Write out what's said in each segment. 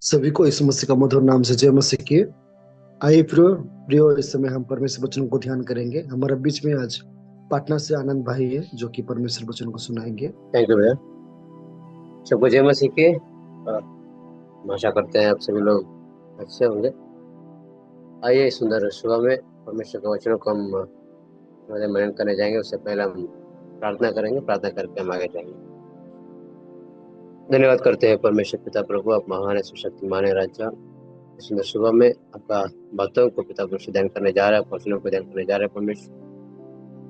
सभी को यीशु मसीह का मधुर नाम से जय मसीह की। आइए प्रियो प्रियो इस समय हम परमेश्वर वचन को ध्यान करेंगे। हमारे बीच में आज पाटना से आनंद भाई है जो कि परमेश्वर वचन को सुनाएंगे। थैंक यू भैया। सबको जय मसीह की। आशा करते हैं आप सभी लोग अच्छे होंगे। आइए इस सुंदर सुबह में परमेश्वर के वचनों को हम हमारे मनन करने जाएंगे। उससे पहले हम प्रार्थना करेंगे, प्रार्थना करके हम आगे जाएंगे। धन्यवाद करते हैं परमेश्वर पिता प्रभु, आप महान है, सुशक्तिमान है राजा। इस सुंदर सुबह में आपका बातों को पिता प्रभु ध्यान करने जा रहा है, वचनों को ध्यान करने जा रहे हैं। परमेश्वर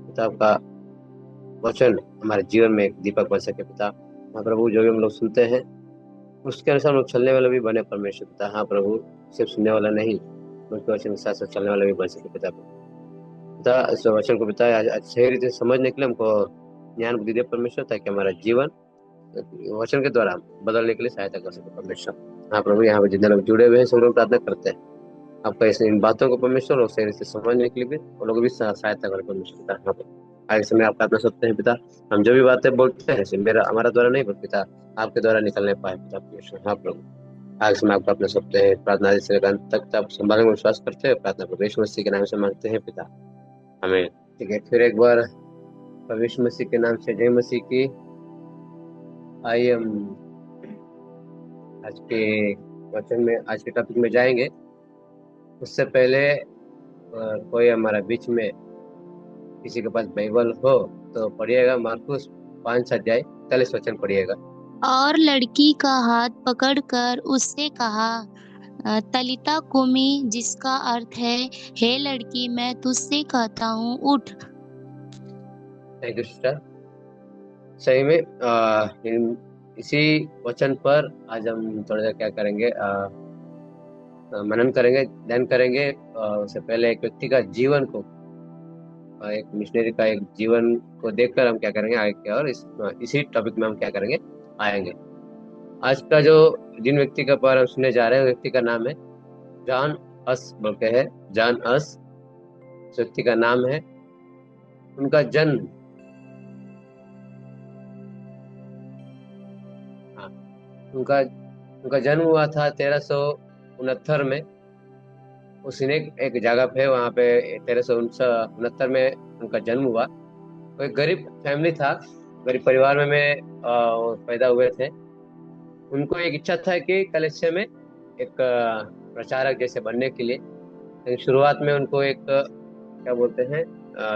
पिता आपका वचन हमारे जीवन में एक दीपक बन सके पिता। हाँ प्रभु, जो भी हम लोग सुनते हैं उसके अनुसार हम लोग चलने वाला भी बने परमेश्वर पिता। हाँ प्रभु, सिर्फ सुनने वाला नहीं बल्कि वचन के साथ साथ चलने वाला भी बन सके पिता। पिता इस वचन को पिता आज सही रीति से समझने के लिए हमको ज्ञान बुद्धि दे परमेश्वर, ताकि हमारा जीवन वचन के द्वारा बदलने के लिए सहायता कर सके परमेश्वर। हाँ प्रभु, यहाँ पे जितने लोग जुड़े हुए हैं सब लोग प्रार्थना करते हैं आपका इन बातों को परमेश्वर और सही रीति से समझने के लिए भी वो लोग भी सहायता करें परमेश्वर पिता। हाँ प्रभु, आगे समय आप प्रार्थना सकते हैं पिता। हम जो भी बातें बोलते हैं सिर्फ मेरा हमारा द्वारा नहीं बल्कि पिता आपके द्वारा निकलने पाए पिता परमेश्वर। हाँ प्रभु, आगे समय आप प्रार्थना सकते हैं। प्रार्थना से अंत तक आप संभालने में विश्वास करते हैं। प्रार्थना परमेश्वर मसीह के नाम से मांगते हैं पिता, हमें। ठीक है, फिर एक बार परमेश्वर मसीह के नाम से जय मसीह की। आइए हम आज के वचन में, आज के टॉपिक में जाएंगे। उससे पहले कोई हमारा बीच में किसी के पास बाइबल हो तो पढ़िएगा। मार्कुस 5 अध्याय 40 वचन पढ़िएगा। और लड़की का हाथ पकड़कर उससे कहा, तलिता कुमी, जिसका अर्थ है, हे लड़की, मैं तुझसे कहता हूँ, उठ। Thank you sister. सही में इसी वचन पर आज हम थोड़ा सा क्या करेंगे, मनन करेंगे, ध्यान करेंगे। उससे पहले एक व्यक्ति का जीवन को, एक मिशनरी का एक जीवन को देखकर हम क्या करेंगे आगे क्या, और इसी टॉपिक में हम क्या करेंगे आएंगे। आज का जो जिन व्यक्ति का पर हम सुनने जा रहे हैं, व्यक्ति का नाम है जॉन हस बोल के है। जॉन हस उस व्यक्ति का नाम है। उनका जन्म, हाँ, उनका उनका जन्म हुआ था 1369 में। उसने एक जगह पे, वहाँ पे 1369 में उनका जन्म हुआ। वो एक गरीब फैमिली था, गरीब परिवार वो पैदा हुए थे। उनको एक इच्छा था कि कलिसिया में एक प्रचारक जैसे बनने के लिए। लेकिन शुरुआत में उनको एक क्या बोलते हैं,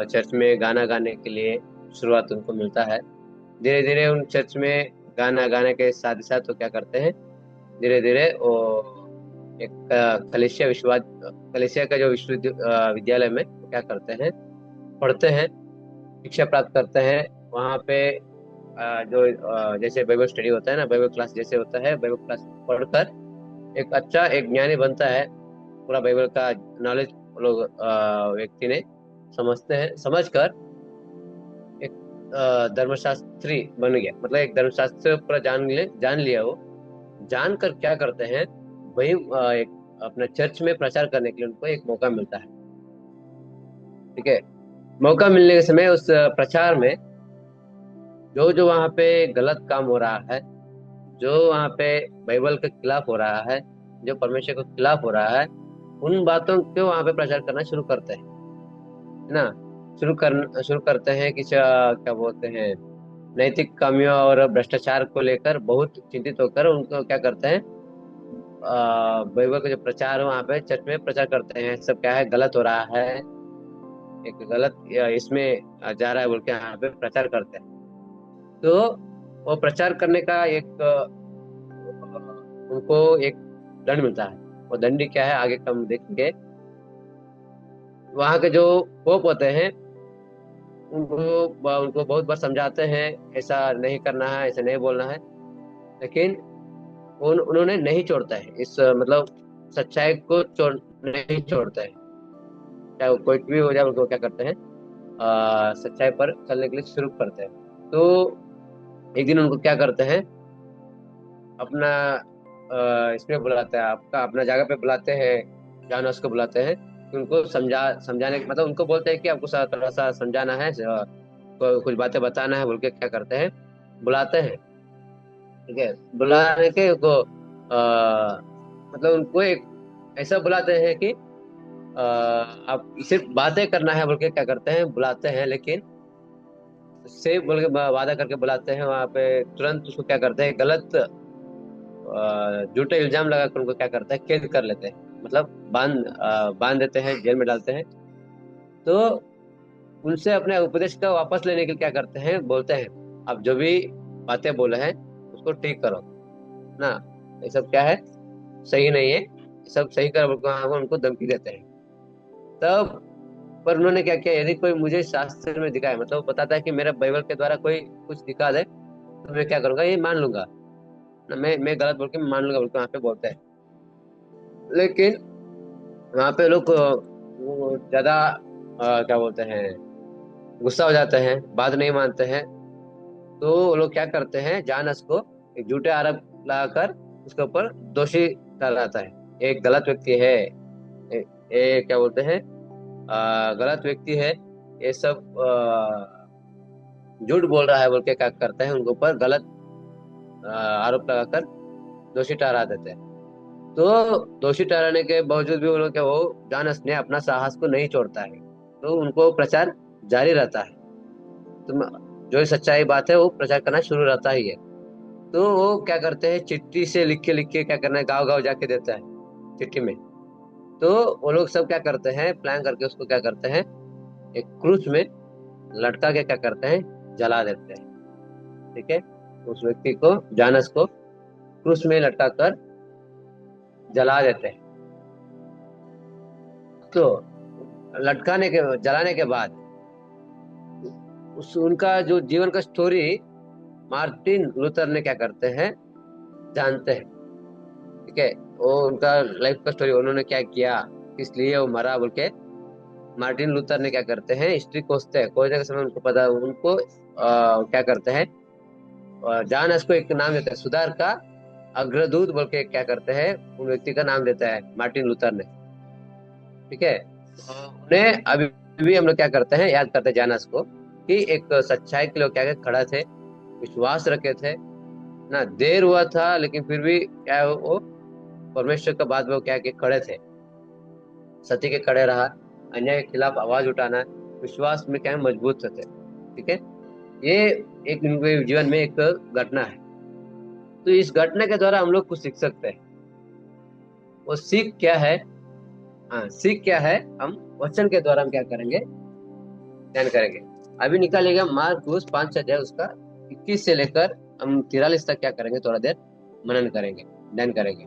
चर्च में गाना गाने के लिए शुरुआत उनको मिलता है। धीरे धीरे उन चर्च में गाना गाने के साथ साथ वो क्या करते हैं, धीरे धीरे वो एक कलिसिया का जो विद्यालय में वो क्या करते हैं, पढ़ते हैं, शिक्षा प्राप्त करते हैं। वहाँ पे जैसे बाइबल स्टडी होता है ना, बाइबल क्लास जैसे होता है, बाइबल क्लास पढ़कर एक अच्छा एक ज्ञानी बनता है। पूरा बाइबल का नॉलेज लोग व्यक्ति ने समझते हैं, समझकर एक धर्मशास्त्री बन गया। मतलब एक धर्मशास्त्र पूरा जान लिया वो। जानकर क्या करते हैं, वही एक अपना चर्च में प्रचार करने के लिए उनको एक मौका मिलता है। ठीक है, मौका मिलने के समय उस प्रचार में जो जो वहाँ पे गलत काम हो रहा है, जो वहाँ पे बाइबल के खिलाफ हो रहा है, जो परमेश्वर के खिलाफ हो रहा है, उन बातों को वहाँ पे प्रचार करना शुरू करते हैं, है ना। शुरू करते हैं कि क्या बोलते हैं, नैतिक कमियों और भ्रष्टाचार को लेकर बहुत चिंतित होकर उनको क्या करते हैं, बाइबल का जो प्रचार वहाँ पे चर्च में प्रचार करते हैं, सब क्या है गलत हो रहा है, एक गलत इसमें जा रहा है बोल के यहाँ पे प्रचार करते हैं। तो वो प्रचार करने का एक उनको एक दंड मिलता है। वो दंड क्या है आगे हम देखेंगे। वहाँ के जो पोप होते हैं उनको उनको बहुत बार समझाते हैं, ऐसा नहीं करना है, ऐसा नहीं बोलना है, लेकिन उन्होंने नहीं छोड़ता है इस मतलब सच्चाई को नहीं छोड़ता है। चाहे वो कोई भी हो जाए, उनको क्या करते हैं, सच्चाई पर चलने के लिए शुरू करते हैं। तो एक दिन उनको क्या करते हैं, अपना इसमें बुलाते हैं, आपका अपना जगह पे बुलाते हैं, जानस को बुलाते हैं कि उनको समझाने मतलब उनको बोलते हैं कि आपको थोड़ा सा समझाना है, कुछ बातें बताना है बोल के क्या करते हैं, बुलाते हैं। ठीक है, बुलाने के को मतलब उनको एक ऐसा बुलाते हैं कि आप सिर्फ बातें करना है बोल के क्या करते हैं, बुलाते हैं, लेकिन से बोल के वादा करके बुलाते हैं, वहां पे तुरंत उसको क्या करते हैं, गलत झूठे इल्जाम लगाकर उनको क्या करते हैं, कैद कर लेते हैं, मतलब बांध देते हैं, जेल में डालते हैं। तो उनसे अपने उपदेश का वापस लेने के लिए क्या करते हैं, बोलते हैं आप जो भी बातें बोले हैं उसको ठीक करो ना, ये सब क्या है, सही नहीं है, ये सब सही करो बोल के वहाँ पे उनको धमकी देते हैं। तब पर उन्होंने क्या किया, यदि कोई मुझे शास्त्र में दिखाए, मतलब बताता है कि मेरे बाइबल के द्वारा कोई कुछ दिखा दे तो मैं क्या करूंगा, ये मान लूंगा ना, मैं गलत बोल के मान लूंगा बोल के वहाँ पे बोलते हैं। लेकिन वहाँ पे लोग वो ज्यादा क्या बोलते हैं, गुस्सा हो जाते हैं, बात नहीं मानते हैं। तो वो लोग क्या करते हैं, जानस को एक झूठे आरोप लगाकर उसके ऊपर दोषी ठहराता है। एक गलत व्यक्ति है, क्या बोलते हैं, गलत व्यक्ति है, ये सब झूठ बोल रहा है बोल के क्या करते हैं, उनके ऊपर गलत आरोप लगाकर दोषी ठहरा देते हैं। तो दोषी ठहराने के बावजूद भी वो लोग क्या, वो जानस ने अपना साहस को नहीं छोड़ता है, तो उनको प्रचार जारी रहता है। तो जो सच्चाई बात है वो प्रचार करना शुरू रहता ही है। तो वो क्या करते हैं, चिट्ठी से लिख के क्या करना है, गांव गांव जाके देता है चिट्ठी में। तो वो लोग सब क्या करते हैं, प्लान करके उसको क्या करते हैं, एक क्रूस में लटका के क्या करते हैं, जला देते हैं। ठीक है, उस व्यक्ति को, जानस को क्रूस में लटका कर जला देते हैं। तो जलाने के बाद उनका जो जीवन का स्टोरी मार्टिन लूथर ने क्या करते हैं, जानते हैं। ठीक है, वो उनका लाइफ का स्टोरी, उन्होंने क्या किया, किस लिए वो मरा बोल के मार्टिन लूथर ने क्या करते हैं, हिस्ट्री खोजते हैं। खोजने के समय उनको पता, उनको क्या करते हैं, जानस को एक नाम देते हैं, सुधार का अग्रदूत बोल के क्या करते हैं, उन व्यक्ति का नाम देता है मार्टिन लूथर ने। ठीक है, उन्हें अभी भी हम लोग क्या करते हैं, याद करते हैं जानस को, कि एक सच्चाई के लोग क्या खड़ा थे, विश्वास रखे थे ना, देर हुआ था लेकिन फिर भी क्या है, वो परमेश्वर का बात वो क्या के खड़े थे, सत्य के खड़े रहा, अन्याय के खिलाफ आवाज उठाना, विश्वास में क्या है, मजबूत थे। ठीक है, ये एक इनके जीवन में एक घटना है। तो इस घटना के द्वारा हम लोग कुछ सीख सकते हैं। वो सीख क्या है, हाँ सीख क्या है, हम वचन के द्वारा हम क्या करेंगे, ध्यान करेंगे। अभी निकालेगा मार्कुस 5 अध्याय उसका 21 से लेकर हम 43 तक क्या करेंगे, थोड़ा देर मनन करेंगे, ध्यान करेंगे।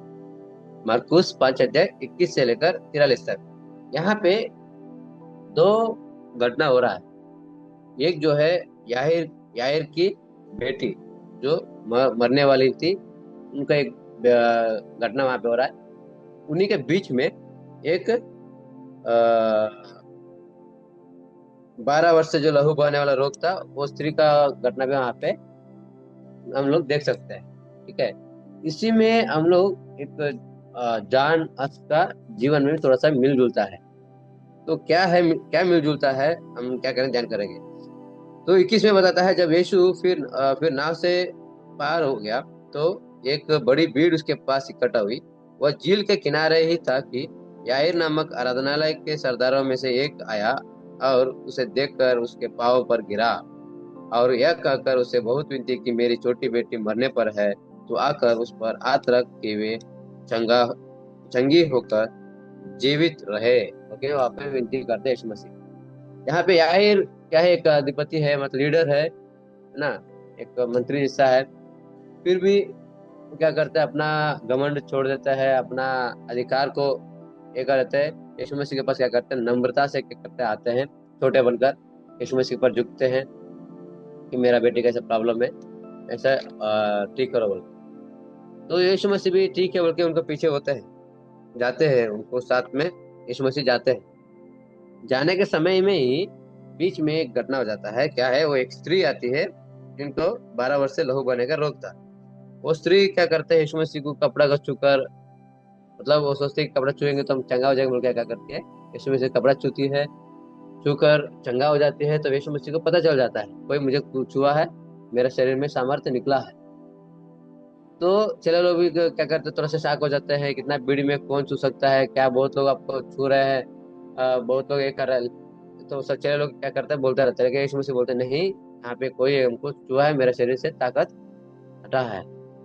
मार्कुस 5 अध्याय 21 से लेकर 43 तक। यहाँ पे दो घटना हो रहा है। एक जो है याहिर याहिर की बेटी जो मरने वाली थी, उनका एक घटना वहां पे हो रहा है। उन्हीं के बीच में एक 12 वर्ष से जो लहू बहने वाला रोग था, वो स्त्री का घटना भी वहां पे हम लोग देख सकते हैं। ठीक है, इसी में हम लोग एक जान अस का जीवन में थोड़ा सा मिलजुलता है। तो क्या है, क्या मिलजुलता है, हम क्या करें, ध्यान करेंगे। तो 21 में बताता है, जब यीशु फिर नाव से पार हो गया तो एक बड़ी भीड़ उसके पास इकट्ठा हुई। वह झील के किनारे ही था कि याईर नामक आराधनालय के सरदारों में से एक आया और उसे देखकर उसके पांव पर गिरा और यह कहकर उसे बहुत विनती की, मेरी छोटी बेटी मरने पर है, तो आकर उस पर हाथ रख के वे चंगा चंगी होकर जीवित रहे। ओके, वहां पे विनती करते हैं यीशु मसीह। यहाँ पे याईर क्या है, एक अधिपति है, मतलब लीडर है ना, एक मंत्री जैसा है। फिर भी वो क्या करता है, अपना घमंड छोड़ देता है, अपना अधिकार को ये कर देते हैं। यीशु मसीह के पास क्या करते हैं, नम्रता से क्या करते हैं, आते हैं छोटे बनकर, यीशु मसीह पर झुकते हैं कि मेरा बेटे का ऐसा प्रॉब्लम है, ऐसा ठीक करो बोल। तो यीशु मसीह भी ठीक है बोल के उनको पीछे होते हैं, जाते हैं उनको साथ में, यीशु मसीह जाते हैं। जाने के समय में ही बीच में एक घटना हो जाता है। क्या है, वो एक स्त्री आती है जिनको 12 वर्ष से लहू बहने का रोग था। वो स्त्री क्या करते हैं, यीशु मसीह को कपड़ा का छूकर, मतलब वो सोचते हैं कि कपड़ा छुएंगे तो हम चंगा हो जाएंगे बोल के क्या करती है, यीशु मसीह कपड़ा छूती है, छूकर चंगा हो जाती है। तो यीशु मसीह को पता चल जाता है, कोई मुझे छुआ है, मेरे शरीर में सामर्थ्य निकला है। तो चलो लोग भी क्या करते हैं, थोड़ा सा शाक हो जाते हैं, कितना बीड़ी में कौन छू सकता है क्या, बहुत लोग आपको छू रहे हैं, बहुत लोग ये कर रहे हैं। तो सब चले लोग क्या करते हैं, बोलते रहते हैं, लेकिन यीशु मसीह बोलते हैं, नहीं, यहाँ पे कोई हमको छुआ है, मेरे शरीर से ताकत हटा है।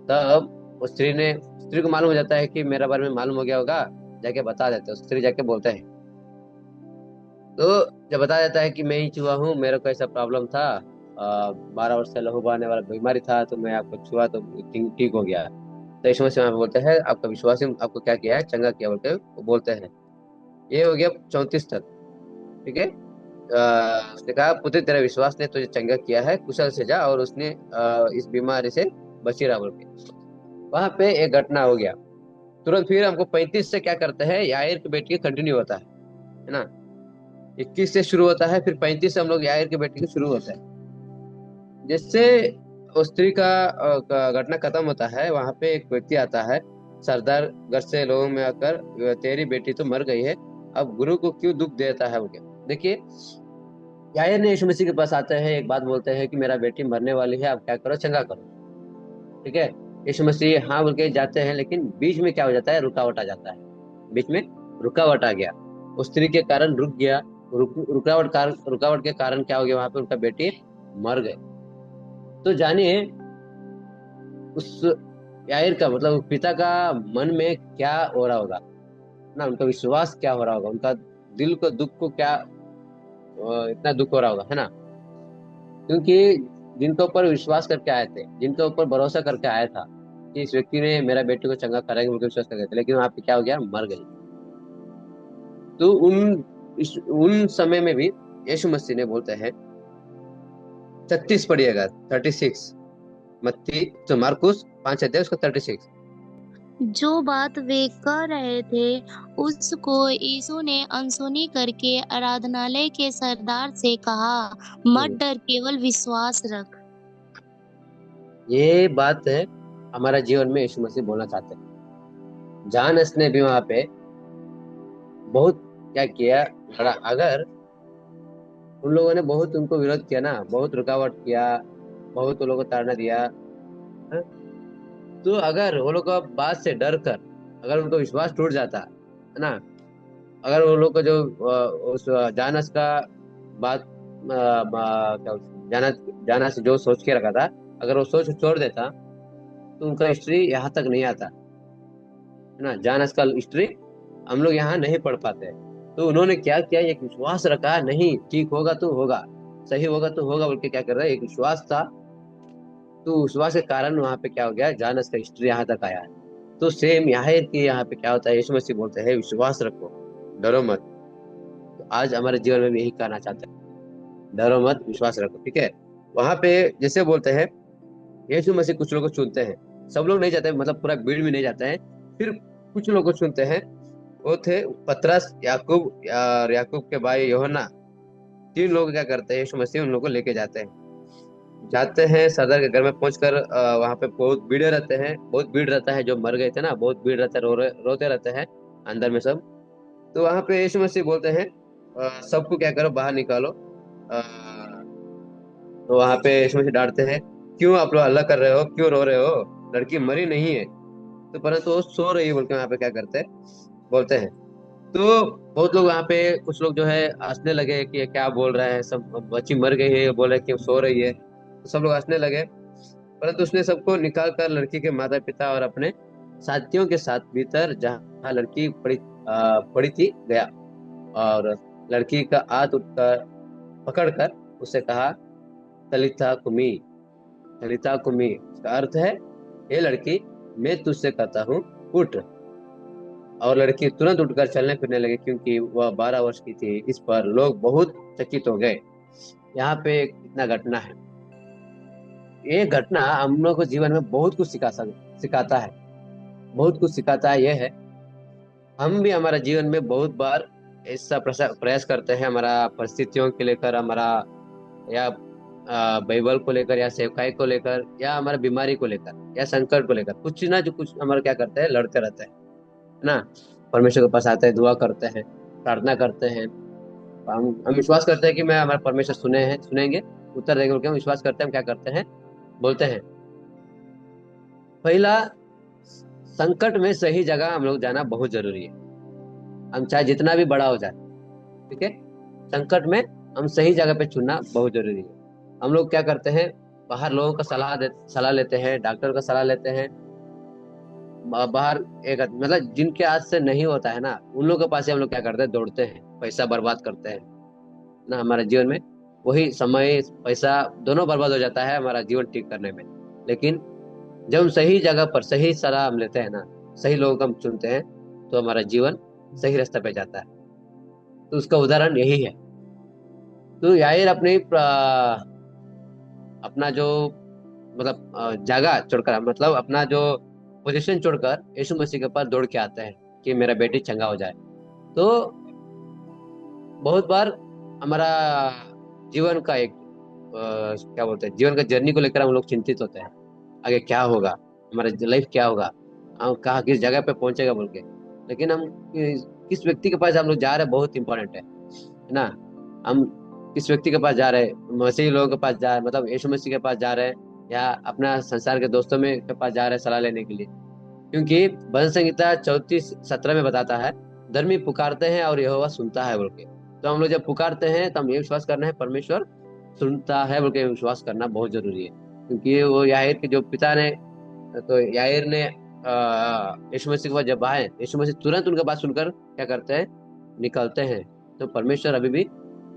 तब उस स्त्री को मालूम हो जाता है कि मेरा बारे में मालूम हो गया होगा, जाके बता देते हैं, स्त्री जाके बोलते हैं। तो जब बता देता है कि मैं ही छुआ हूँ, मेरे को ऐसा प्रॉब्लम था, 12 वर्ष से लहू बहाने वाला बीमारी था, तो मैं आपको छुआ तो ठीक ठीक हो गया। तो यीशु मसीह वहाँ पे बोलते हैं, आपका विश्वास ही आपको क्या किया है, चंगा किया बोलते हैं, वो बोलते हैं। ये हो गया 34 तक। ठीक है। उसने कहा, पुत्र तेरा विश्वास ने तुझे चंगा किया है, कुशल से जा, और उसने इस बीमारी से बची रहा बोल के वहां पे एक घटना हो गया। तुरंत फिर हमको 35 से क्या करते हैं, याईर की बेटी का कंटिन्यू होता है ना। 21 से शुरू होता है, फिर 35 से हम लोग याईर की बेटी का शुरू होता है। जिससे उस स्त्री का घटना खत्म होता है, वहां पे एक व्यक्ति आता है, सरदार घर से लोगों में आकर, तेरी बेटी तो मर गई है, अब गुरु को क्यों दुख देता है बोल के। देखिए, याईर ने यीशु मसीह के पास आते हैं, एक बात बोलते हैं कि मेरा बेटी मरने वाली है, आप क्या करो, चंगा करो। ठीक है। यीशु मसीह हाँ बोल के जाते हैं, लेकिन बीच में क्या हो जाता है, रुकावट आ जाता है। बीच में रुकावट आ गया, उस स्त्री के कारण रुक गया। रुकावट के कारण क्या हो गया, वहां पे उनका बेटी मर गए। तो जानिए उस याईर का मतलब उस पिता का मन में क्या हो रहा होगा ना, उनका विश्वास क्या हो रहा होगा, उनका दिल को दुख को क्या इतना दुख हो रहा होगा, है ना। क्योंकि जिनके ऊपर विश्वास करके आए थे, जिनके ऊपर भरोसा करके आया था कि इस व्यक्ति ने मेरा बेटे को चंगा करेंगे बोल के विश्वास करके थे, लेकिन वहां पे क्या हो गया, मर गई। तो उन समय में भी यीशु मसीह ने बोलते हैं, 36 पढ़िएगा, 36, मत्ती तो मार्कुस 5 अध्याय उसका 36। जो बात वे कह रहे थे उसको यीशु ने अनसुनी करके आराधनालय के सरदार से कहा, मत डर, केवल विश्वास रख। ये बात है हमारा जीवन में यीशु मसीह बोलना चाहते हैं। जानस ने भी वहां पे बहुत क्या किया, लड़ा। अगर उन लोगों ने बहुत उनको विरोध किया ना, बहुत रुकावट किया, बहुत उन लोगों को ताड़ना दिया, हाँ? तो अगर वो लोग का बात से डर कर अगर उनको विश्वास टूट जाता है ना, अगर वो लोग को जो उस जानस का बात क्या जानस जानस जो सोच के रखा था, अगर वो सोच छोड़ देता तो उनका हिस्ट्री यहाँ तक नहीं आता, है ना। जानस का हिस्ट्री हम लोग यहाँ नहीं पढ़ पाते। तो उन्होंने क्या किया, एक विश्वास रखा, नहीं ठीक होगा तो होगा, सही होगा तो होगा बोल के क्या कर रहा है, एक विश्वास था। तो विश्वास के कारण वहां पे क्या हो गया, जानस का हिस्ट्री यहाँ तक आया है। तो सेम यहाँ के यहाँ पे क्या होता है, यीशु मसीह बोलते हैं, विश्वास रखो, डरो मत। तो आज हमारे जीवन में भी यही कहना चाहते हैं, डरो मत, विश्वास रखो। ठीक है। वहां पे जैसे बोलते हैं, यीशु मसीह कुछ लोगों को चुनते हैं, सब लोग नहीं जाते, मतलब पूरा भीड़ में नहीं जाते हैं, फिर कुछ लोगों को चुनते हैं। वो थे पतरस, याकूब और याकूब के भाई यूहन्ना। 3 लोग क्या करते हैं, यीशु मसीह उन लोगों को लेके जाते हैं सरदार के घर में पहुंचकर। वहां पे बहुत भीड़ रहते हैं, बहुत भीड़ रहता है, जो मर गए थे ना, बहुत भीड़ रहता है, रोते रहते हैं अंदर में सब। तो वहां पे यीशु मसीह बोलते हैं, सबको क्या करो, बाहर निकालो। तो वहां पे यीशु मसीह डांटते हैं, क्यों आप लोग हल्ला कर रहे हो, क्यों रो रहे हो, लड़की मरी नहीं है। तो परंतु वो सो रही है बोल के वहां पे क्या करते हैं, बोलते हैं। तो बहुत लोग वहां पे, कुछ लोग जो है हंसने लगे कि ये क्या बोल रहा है, सब बच्ची मर गई है, बोल रहे कि वो सो रही है। तो सब लोग हंसने लगे। परंतु उसने सबको निकाल कर लड़की के माता पिता और अपने साथियों के साथ भीतर, जहाँ लड़की पड़ी थी, गया, और लड़की का हाथ उठकर पकड़कर उससे कहा, तलिथा कुमी। तलिथा कुमी इसका अर्थ है, हे लड़की, मैं तुझसे कहता हूँ, उठ। और लड़की तुरंत उठकर चलने फिरने लगी, क्योंकि वह 12 वर्ष की थी। इस पर लोग बहुत चकित हो गए। यहाँ पे इतना घटना है। ये घटना हम लोग को जीवन में बहुत कुछ सिखाता है, बहुत कुछ सिखाता है। यह है, हम भी हमारा जीवन में बहुत बार ऐसा प्रयास करते हैं, हमारा परिस्थितियों के लेकर, हमारा या बाइबल को लेकर, या सेवकाई को लेकर, या हमारा बीमारी को लेकर, या संकट को लेकर, कुछ ना जो कुछ हमारा क्या करते हैं, लड़ते रहते हैं, है ना। परमेश्वर के पास आते हैं, दुआ करते हैं, प्रार्थना करते हैं। हम विश्वास करते हैं कि मैं हमारा परमेश्वर सुनेंगे, उत्तर देंगे बोल के हम विश्वास करते हैं। हम क्या करते हैं, बोलते हैं, पहला, संकट में सही जगह हम लोग जाना बहुत जरूरी है। हम चाहे जितना भी बड़ा हो जाए, ठीक है, संकट में हम सही जगह पे चुनना बहुत जरूरी है। हम लोग क्या करते हैं, बाहर लोगों का सलाह लेते हैं, डॉक्टर का सलाह लेते हैं। बाहर एक मतलब जिनके हाथ से नहीं होता है ना, उन लोगों के पास ही हम लोग क्या करते हैं, दौड़ते हैं, पैसा बर्बाद करते हैं ना हमारे जीवन में। वही समय पैसा दोनों बर्बाद हो जाता है हमारा जीवन ठीक करने में। लेकिन जब हम सही जगह पर सही सलाह हम लेते हैं ना, सही लोगों को हम चुनते हैं, तो हमारा जीवन सही रास्ते पे जाता है। तो उसका उदाहरण यही है। तो यार अपने अपना जो मतलब जगह छोड़कर, मतलब अपना जो पोजीशन छोड़कर यीशु मसीह के पास दौड़ के आते हैं कि मेरा बेटी चंगा हो जाए। तो बहुत बार हमारा जीवन का एक क्या बोलते हैं, जीवन का जर्नी को लेकर हम लोग चिंतित होते हैं, आगे क्या होगा, हमारा लाइफ क्या होगा, हम कहाँ किस जगह पे पहुंचेगा बोल के। लेकिन हम किस व्यक्ति के पास हम लोग जा रहे हैं बहुत इंपॉर्टेंट है ना। हम किस व्यक्ति के पास जा रहे हैं, मसीही लोगों के पास जा रहे हैं, मतलब यीशु मसीह के पास जा रहे हैं, या अपना संसार के दोस्तों में के पास जा रहे हैं सलाह लेने के लिए। क्योंकि भजन संहिता 34:17 में बताता है, धर्मी पुकारते हैं और यहोवा सुनता है बोल के। तो हम लोग जब पुकारते हैं तो हम ये विश्वास करना है परमेश्वर सुनता है बोल के विश्वास करना बहुत जरूरी है। क्योंकि वो याहीर के जो पिता ने, तो याहीर ने यीशु मसीह के पास जब आए, यीशु मसीह तुरंत उनका बात सुनकर क्या करते हैं, निकलते हैं। तो परमेश्वर अभी भी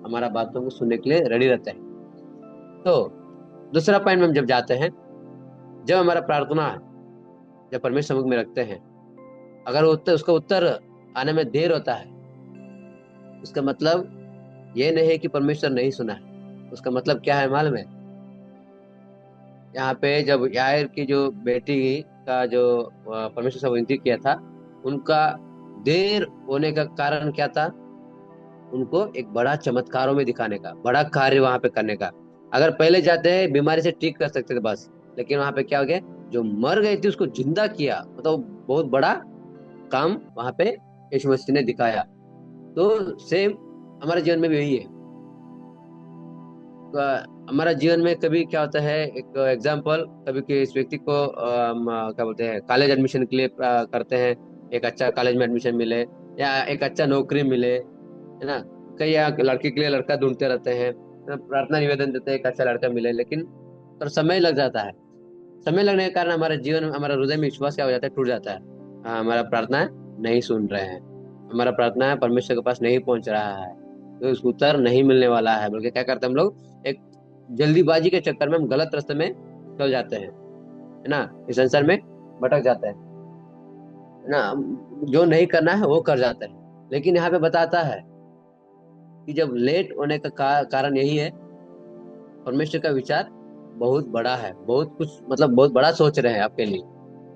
हमारा बातों को सुनने के लिए रेडी रहते हैं। तो दूसरा पॉइंट में हम जब जाते हैं, जब हमारा प्रार्थना है, जब परमेश्वर मुख में रखते हैं, अगर उसका उत्तर आने में देर होता है, उसका मतलब ये नहीं है कि परमेश्वर नहीं सुना है। उसका मतलब क्या है मालूम है? यहाँ पे जब यायर की जो बेटी का जो परमेश्वर से विनती किया था, उनका देर होने का कारण क्या था? उनको एक बड़ा चमत्कारों में दिखाने का, बड़ा कार्य वहां पे करने का। अगर पहले जाते हैं बीमारी से ठीक कर सकते थे बस, लेकिन वहां पे क्या हो गया, जो मर गई थी उसको जिंदा किया, मतलब बहुत बड़ा काम वहां पे यीशु मसीह ने दिखाया। तो सेम हमारे जीवन में भी यही है। हमारा जीवन में कभी क्या होता है, एक एग्जाम्पल, कभी किस व्यक्ति को क्या बोलते हैं, कॉलेज एडमिशन के लिए करते हैं, एक अच्छा कॉलेज में एडमिशन मिले या एक अच्छा नौकरी मिले, है ना। कई यहाँ लड़की के लिए लड़का ढूंढते रहते हैं, प्रार्थना निवेदन देते हैं एक अच्छा लड़का मिले, लेकिन पर समय लग जाता है। समय लगने के कारण हमारे जीवन में, हमारा हृदय में विश्वास क्या हो जाता है, टूट जाता है। हाँ, हमारा प्रार्थना नहीं सुन रहे हैं, हमारा प्रार्थना परमेश्वर के पास नहीं पहुंच रहा है, तो उसको उत्तर नहीं मिलने वाला है, बल्कि क्या करते हैं हम लोग, एक जल्दीबाजी के चक्कर में हम गलत रास्ते में चल जाते हैं, है ना, इस संसार में भटक जाते हैं, है ना। जो नहीं करना है वो कर जाते हैं। लेकिन यहाँ पे बताता है कि जब लेट होने का कारण यही है, परमेश्वर का विचार बहुत बड़ा है, बहुत कुछ, मतलब बहुत बड़ा सोच रहे हैं आपके लिए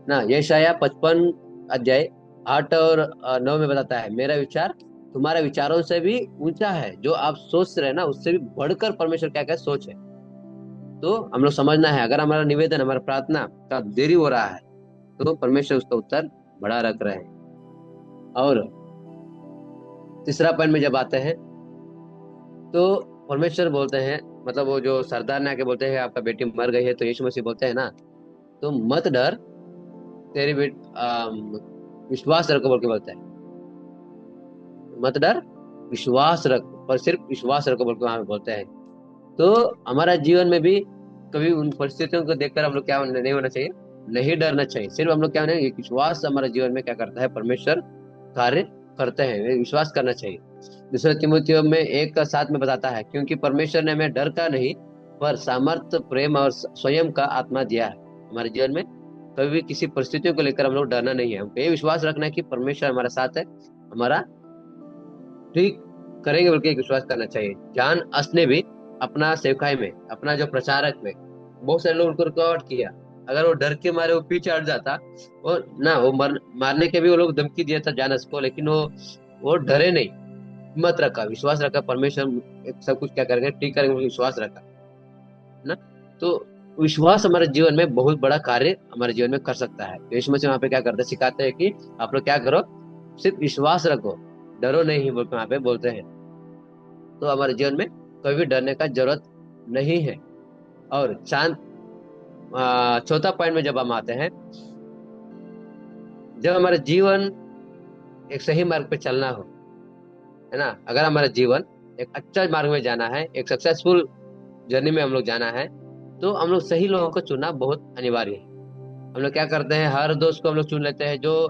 ना। यशाया 55 अध्याय 8 और 9 में बताता है, मेरा विचार तुम्हारे विचारों से भी ऊंचा है, जो आप सोच रहे हैं ना उससे भी बढ़कर परमेश्वर क्या क्या सोच है। तो हम लोग समझना है, अगर हमारा निवेदन, हमारा प्रार्थना का देरी हो रहा है, तो परमेश्वर उसका उत्तर बड़ा रख रहे हैं। और तीसरा पॉइंट में जब आते हैं, तो परमेश्वर बोलते हैं, मतलब वो जो सरदार ने आके बोलते हैं आपका बेटी मर गई है, तो यीशु मसीह बोलते हैं ना, तो मत डर, तेरी विश्वास रखो बोल के बोलते हैं। मत डर, विश्वास रख, पर सिर्फ विश्वास रखो बोल के वहां बोलते हैं। तो हमारा जीवन में भी कभी उन परिस्थितियों को देखकर हम लोग क्या नहीं होना चाहिए, नहीं डरना चाहिए। सिर्फ हम लोग क्या होना है, विश्वास हमारे जीवन में क्या करता है, परमेश्वर कार्य करते हैं, विश्वास करना चाहिए। दूसरे तिमुथियों में 1:7 में बताता है, क्योंकि परमेश्वर ने हमें डर का नहीं पर सामर्थ्य, प्रेम और स्वयं का आत्मा दिया है। हमारे जीवन में कभी भी किसी परिस्थितियों को लेकर हम लोग डरना नहीं है, हमको ये विश्वास रखना है कि परमेश्वर हमारे साथ है, हमारा ठीक करेंगे बोल के एक विश्वास करना चाहिए। जॉन अस ने भी अपना सेवकाई में, अपना जो प्रचारक में, बहुत सारे लोग उनको रुकावट किया। अगर वो डर के मारे वो पीछे हट जाता, वो ना, वो मारने के भी वो लोग धमकी दिया था जानस को, लेकिन वो डरे नहीं, हिम्मत रखा, विश्वास रखा, परमेश्वर सब कुछ क्या करेंगे, ठीक करेंगे, विश्वास रखा ना। तो विश्वास हमारे जीवन में बहुत बड़ा कार्य हमारे जीवन में कर सकता है। यीशु मसीह वहां पे क्या करते हैं, सिखाते हैं कि आप लोग क्या करो, सिर्फ विश्वास रखो, डरो नहीं बोल के वहां पे बोलते हैं। तो हमारे जीवन में कभी भी डरने का जरूरत नहीं है। और शांत चौथा पॉइंट में जब हम आते हैं, जब हमारा जीवन एक सही मार्ग पे चलना हो, है ना, अगर हमारा जीवन एक अच्छा मार्ग में जाना है, एक सक्सेसफुल जर्नी में हम लोग जाना है, तो हम लोग सही लोगों को चुनना बहुत अनिवार्य है। हम लोग क्या करते हैं, हर दोस्त को हम लोग चुन लेते हैं, जो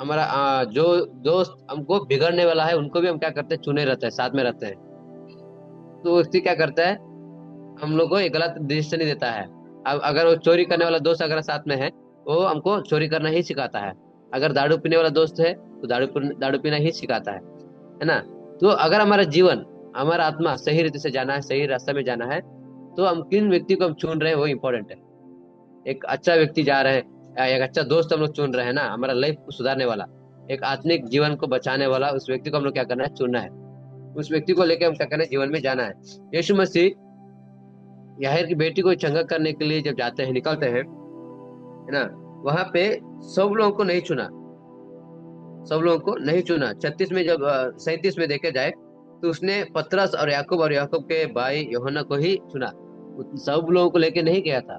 हमारा जो दोस्त हमको बिगड़ने वाला है उनको भी हम क्या करते हैं, चुने रहते हैं, साथ में रहते हैं। तो वो व्यक्ति क्या करता है, हम लोग को एक गलत डिसीजन नहीं देता है। अब अगर वो चोरी करने वाला दोस्त अगर साथ में है, वो हमको चोरी करना ही सिखाता है। अगर दारू पीने वाला दोस्त है तो दारू पीना ही सिखाता है ना। तो अगर हमारा जीवन, हमारा आत्मा सही रीति से जाना है, सही रास्ते में जाना है, तो हम किन व्यक्ति को हम चुन रहे हैं वो इम्पोर्टेंट है। एक अच्छा व्यक्ति जा रहे हैं, एक अच्छा दोस्त हम लोग चुन रहे हैं ना, हमारा लाइफ को सुधारने वाला, एक आत्मिक जीवन को बचाने वाला, उस व्यक्ति को हम लोग क्या करना है, चुनना है। उस व्यक्ति को लेकर हम क्या करना है, जीवन में जाना है। यीशु मसीह याहिर की बेटी को चंगा करने के लिए जब जाते हैं, निकलते हैं, है ना, वहां पे सब लोगों को नहीं चुना, सब लोगों को नहीं चुना। 36 में जब 37 में देखे जाए तो उसने पतरस और याकूब के भाई यूहन्ना को ही चुना, सब लोगों को लेके नहीं गया था।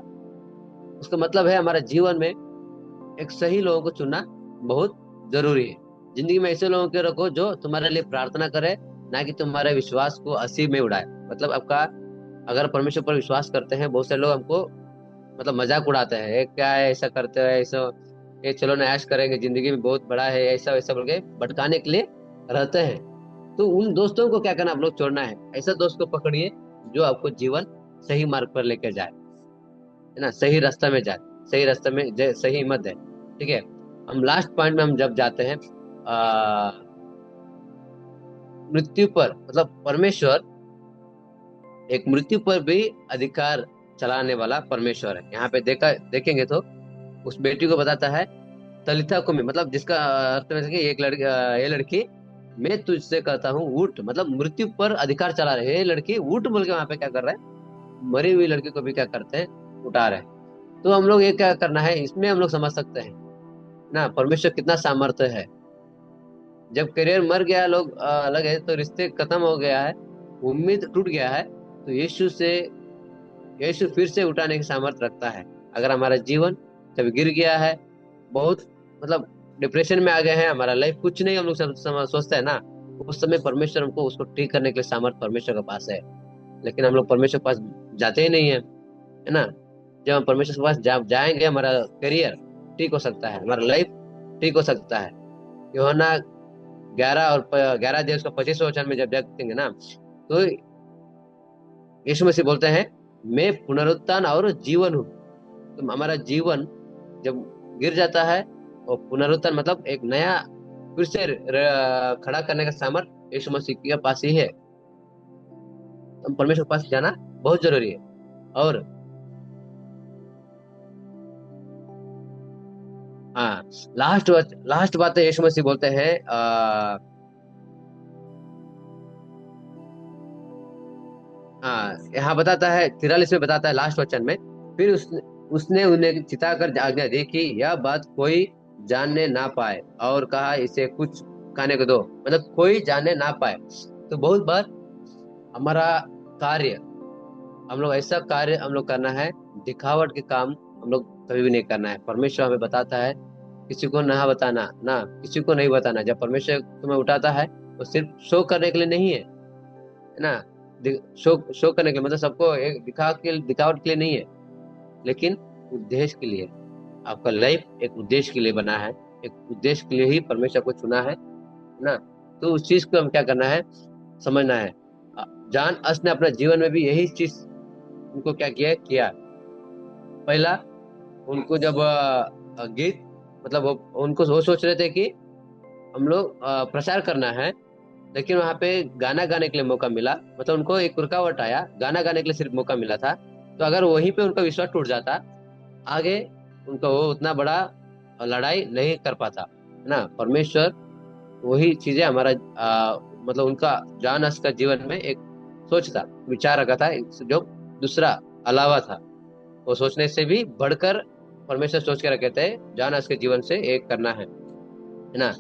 उसका मतलब है हमारा जीवन में एक सही लोगों को चुनना बहुत जरूरी है। जिंदगी में ऐसे लोगों को रखो जो तुम्हारे लिए प्रार्थना करे, ना कि तुम्हारे विश्वास को अस्सी में उड़ाए। मतलब आपका, अगर परमेश्वर पर विश्वास करते हैं, बहुत से लोग हमको मतलब मजाक उड़ाते हैं, क्या है ऐसा करते हो, ऐसा, ये चलो ना ऐश करेंगे, जिंदगी में बहुत बड़ा है, ऐसा वैसा बोल के भटकाने के लिए रहते हैं। तो उन दोस्तों को क्या करना, आप लोग छोड़ना है। ऐसा दोस्त को पकड़िए जो आपको जीवन सही मार्ग पर लेकर जाए, है ना, सही रास्ता में जाए, सही रास्ते में सही हिम्मत है। ठीक है, हम लास्ट पॉइंट में हम जब जाते हैं, मृत्यु पर, मतलब परमेश्वर एक मृत्यु पर भी अधिकार चलाने वाला परमेश्वर है। यहाँ पे देखेंगे तो उस बेटी को बताता है तलिथा कुमी, मतलब जिसका अर्थ में कि एक लड़की, ये लड़की मैं तुझसे कहता हूँ उठ, मतलब मृत्यु पर अधिकार चला रहे हैं। ये लड़की उठ बोल के वहां पे क्या कर रहा है, मरी हुई लड़की को भी क्या करते हैं, उठा रहे हैं। तो हम लोग ये क्या करना है, इसमें हम लोग समझ सकते हैं ना परमेश्वर कितना सामर्थ्य है। जब करियर मर गया, लोग अलग है, तो रिश्ते खत्म हो गया है, उम्मीद टूट गया है, तो यीशु फिर से उठाने की सामर्थ्य रखता है। अगर हमारा जीवन कभी गिर गया है, बहुत मतलब डिप्रेशन में आ गए हैं, हमारा लाइफ कुछ नहीं, हम लोग सोचते हैं ना, उस समय परमेश्वर हमको उसको ठीक करने के लिए सामर्थ्य परमेश्वर के पास है। लेकिन हम लोग परमेश्वर के पास जाते ही नहीं है, है ना। जब हम परमेश्वर के पास जाएंगे, हमारा करियर ठीक हो सकता है, हमारा लाइफ ठीक हो सकता है। यूहन्ना 11 और 11 अध्याय उसका 25वां वचन में जब देखेंगे ना, तो यीशु मसीह बोलते हैं मैं पुनरुत्थान और जीवन हूँ। तो हमारा जीवन जब गिर जाता है, और पुनरुत्थान मतलब एक नया फिर से खड़ा करने का सामर्थ्य यीशु मसीह के पास ही है। तो परमेश्वर के पास जाना बहुत जरूरी है। और हाँ, लास्ट बात है, यीशु मसीह बोलते हैं यहाँ बताता है 43 में बताता है लास्ट वचन में, फिर उसने उन्हें चिताकर आज्ञा दी कि यह बात कोई जानने ना पाए, और कहा इसे कुछ खाने को दो, मतलब कोई जानने ना पाए। तो बहुत बार हमारा कार्य, हम लोग ऐसा कार्य हम लोग करना है, दिखावट के काम हम लोग कभी भी नहीं करना है। परमेश्वर हमें बताता है किसी को ना बताना, ना किसी को नहीं बताना। जब परमेश्वर तुम्हें उठाता है, वो सिर्फ शो करने के लिए नहीं है ना, शो करने के मतलब सबको एक दिखावट के लिए नहीं है, लेकिन उद्देश्य के लिए। आपका लाइफ एक उद्देश्य के लिए बना है, एक उद्देश्य के लिए ही परमेश्वर को चुना है ना। तो उस चीज को हम क्या करना है, समझना है। जॉन अस ने अपना जीवन में भी यही चीज उनको क्या किया। पहला उनको जब गीत, मतलब उनको वो सोच रहे थे कि हम लोग प्रचार करना है, लेकिन वहां पे गाना गाने के लिए मौका मिला, मतलब उनको एक रुकावट आया, गाना गाने के लिए सिर्फ मौका मिला था। तो अगर वहीं पे उनका विश्वास टूट जाता, आगे उनका वो उतना बड़ा लड़ाई नहीं कर पाता, है ना। परमेश्वर वही चीजें हमारा मतलब उनका जॉन हस का जीवन में एक सोच था, विचार रखा था, जो दूसरा अलावा था। वो सोचने से भी बढ़कर परमेश्वर सोच के रखे थे, जॉन हस के जीवन से एक करना है ना।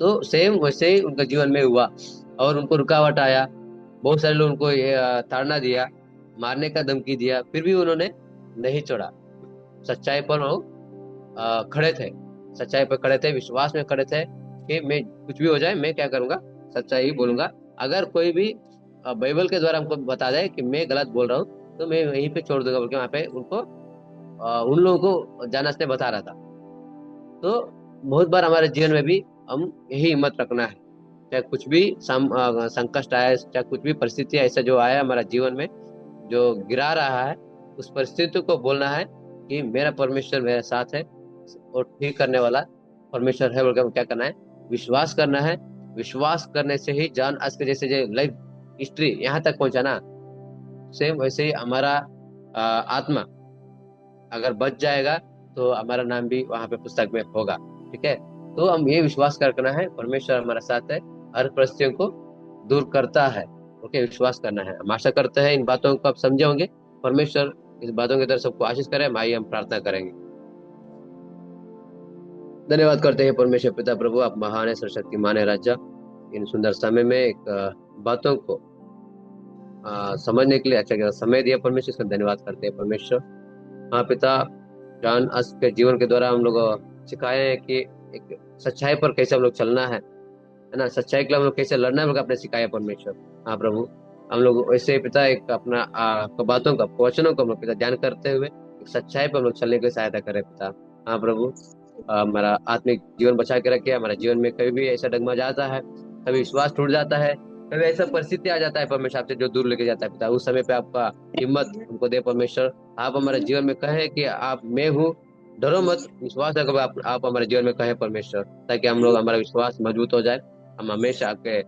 तो सेम वैसे ही उनका जीवन में हुआ, और उनको रुकावट आया, बहुत सारे लोग उनको ताड़ना दिया, मारने का धमकी दिया, फिर भी उन्होंने नहीं छोड़ा। सच्चाई पर वो खड़े थे, सच्चाई पर खड़े थे, विश्वास में खड़े थे कि मैं कुछ भी हो जाए मैं क्या करूंगा, सच्चाई ही बोलूंगा। अगर कोई भी बाइबल के द्वारा हमको बता दे कि मैं गलत बोल रहा हूँ तो मैं वहीं पे छोड़ दूंगा, बोल के वहां पे उनको उन लोगों को जाना से बता रहा था। तो बहुत बार हमारे जीवन में भी हम यही हिम्मत रखना है, चाहे कुछ भी संकट आए, चाहे कुछ भी परिस्थिति ऐसा जो आया हमारा जीवन में जो गिरा रहा है, उस परिस्थिति को बोलना है कि मेरा परमेश्वर मेरे साथ है और ठीक करने वाला परमेश्वर है, बोलकर क्या करना है, विश्वास करना है। विश्वास करने से ही जान आज के जैसे जो लाइफ हिस्ट्री यहाँ तक पहुंचा ना, सेम वैसे ही हमारा आत्मा अगर बच जाएगा तो हमारा नाम भी वहां पे पुस्तक में होगा। ठीक है, तो हम ये विश्वास करना है परमेश्वर हमारा साथ है, हर परिस्थितियों को दूर करता है। ओके, विश्वास करना है। हम आशा करते हैं इन बातों को आप समझे होंगे। परमेश्वर इस बातों की तरफ सबको आशीष करे। आइए हम प्रार्थना करेंगे। धन्यवाद करते हैं परमेश्वर पिता प्रभु, आप महान है, सर्वशक्तिमान है राजा। इन सुंदर समय में एक बातों को समझने के लिए अच्छा समय दिया परमेश्वर, इसका धन्यवाद करते हैं परमेश्वर। हाँ पिता, जान आज के जीवन के द्वारा हम लोग सिखाए हैं कि एक सच्चाई पर कैसे हम लोग चलना है ना, सच्चाई के लिए हम लोग कैसे लड़ना है, हम लोग आपने सिखाया परमेश्वर। हाँ प्रभु, हम लोग वैसे पिता एक अपना बातों का वचनों को हम लोग पिता ध्यान करते हुए एक सच्चाई पर हम लोग चलने की सहायता करें पिता। हाँ प्रभु, हमारा आत्मिक जीवन बचा के रखे। हमारे जीवन में कभी भी ऐसा डगमगा जाता है, कभी विश्वास टूट जाता है, कभी ऐसा परिस्थिति आ जाता है परमेश्वर आपसे जो दूर लेके जाता है पिता, उस समय पे आपका हिम्मत हमको दे परमेश्वर। आप हमारे जीवन में कहें कि आप मैं हूँ, डरो मत, विश्वास रखो, आप हमारे जीवन में कहें परमेश्वर, ताकि हम लोग हमारा विश्वास मजबूत हो जाए, हम हमेशा आपके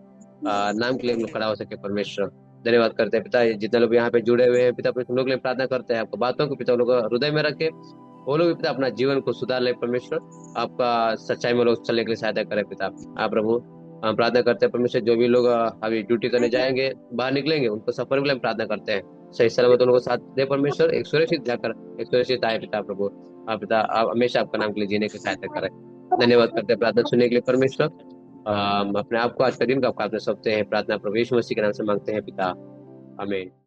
नाम के लिए हम लोग खड़ा हो सके परमेश्वर। धन्यवाद करते हैं पिता, जितने लोग यहाँ पे जुड़े हुए हैं पिता, हम लोग के लिए प्रार्थना करते हैं आपको बातों को पिता लोग हृदय में रखे, वो लोग भी पिता अपना जीवन को सुधार ले परमेश्वर, आपका सच्चाई में लोग चलने के लिए सहायता करें पिता। आप प्रभु, हम प्रार्थना करते हैं परमेश्वर, जो भी लोग अभी ड्यूटी करने जाएंगे, बाहर निकलेंगे, उनको सफर के लिए हम प्रार्थना करते हैं, सही सलामत उनको साथ दे परमेश्वर, एक सुरक्षित जाकर एक सुरक्षित आए पिता प्रभु। आप पिता, आप हमेशा आपका नाम के लिए जीने की सहायता करें। धन्यवाद करते हैं प्रार्थना सुनने के लिए परमेश्वर। हम अपने आप को आज का दिन का आपने सौंपते हैं, प्रार्थना प्रभु यीशु मसीह के नाम से मांगते हैं पिता, आमीन।